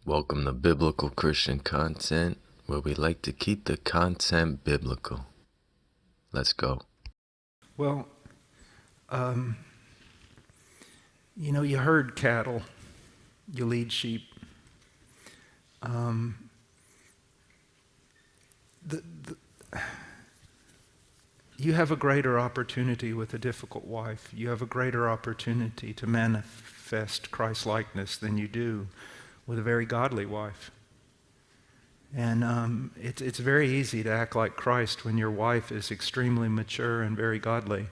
Welcome to Biblical Christian Content, where we like to keep the content biblical. Let's go. Well, you herd cattle, you lead sheep. You have a greater opportunity with a difficult wife. You have a greater opportunity to manifest Christ-likeness than you do with a very godly wife. And it's very easy to act like Christ when your wife is extremely mature and very godly.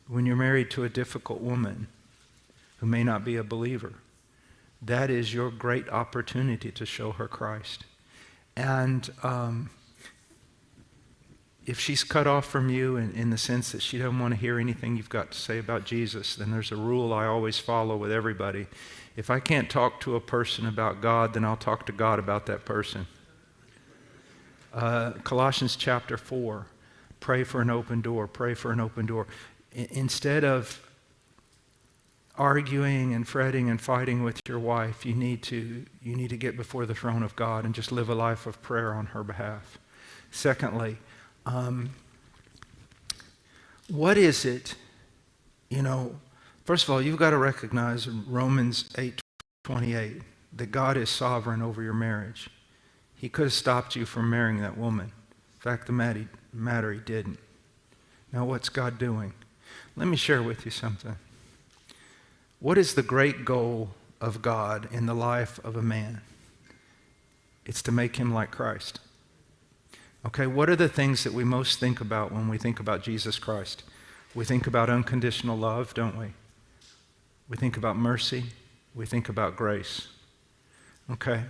When you're married to a difficult woman who may not be a believer, that is your great opportunity to show her Christ. And if she's cut off from you in the sense that she doesn't want to hear anything you've got to say about Jesus, then there's a rule I always follow with everybody. If I can't talk to a person about God, then I'll talk to God about that person. Colossians chapter 4, pray for an open door, pray for an open door. Instead of arguing and fretting and fighting with your wife, you need to get before the throne of God and just live a life of prayer on her behalf. Secondly, what is it, first of all, you've got to recognize Romans 8:28, that God is sovereign over your marriage. He could have stopped you from marrying that woman. In fact, the matter he didn't. Now what's God doing? Let me share with you something. What is the great goal of God in the life of a man? It's to make him like Christ. Okay, what are the things that we most think about when we think about Jesus Christ? We think about unconditional love, don't we? We think about mercy. We think about grace. Okay,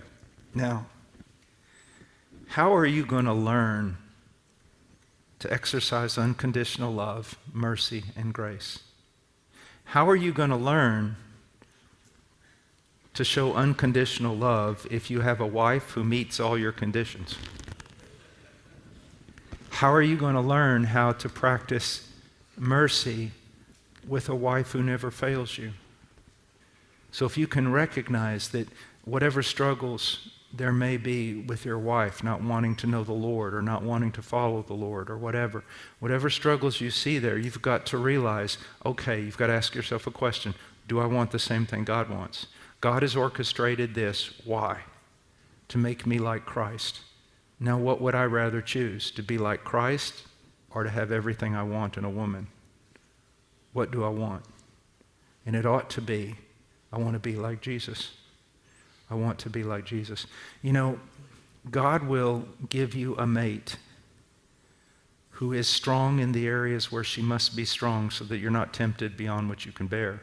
now, how are you going to learn to exercise unconditional love, mercy, and grace? How are you going to learn to show unconditional love if you have a wife who meets all your conditions? How are you going to learn how to practice mercy with a wife who never fails you? So if you can recognize that whatever struggles there may be with your wife, not wanting to know the Lord or not wanting to follow the Lord or whatever struggles you see there, you've got to realize, okay, you've got to ask yourself a question. Do I want the same thing God wants? God has orchestrated this. Why? To make me like Christ. Now, what would I rather choose? To be like Christ or to have everything I want in a woman? What do I want? And it ought to be, I want to be like Jesus. I want to be like Jesus. God will give you a mate who is strong in the areas where she must be strong so that you're not tempted beyond what you can bear.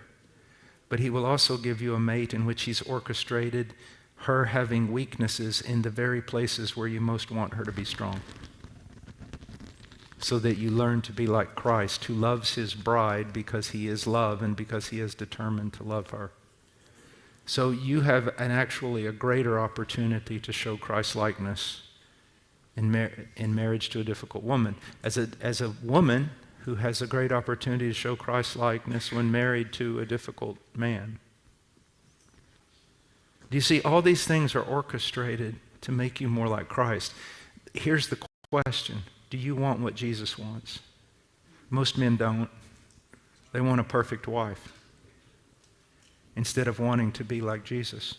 But he will also give you a mate in which he's orchestrated her having weaknesses in the very places where you most want her to be strong, so that you learn to be like Christ, who loves his bride because he is love and because he is determined to love her. So you have actually a greater opportunity to show Christ-likeness in marriage to a difficult woman. As a woman who has a great opportunity to show Christ-likeness when married to a difficult man. Do you see, all these things are orchestrated to make you more like Christ. Here's the question. Do you want what Jesus wants? Most men don't. They want a perfect wife instead of wanting to be like Jesus.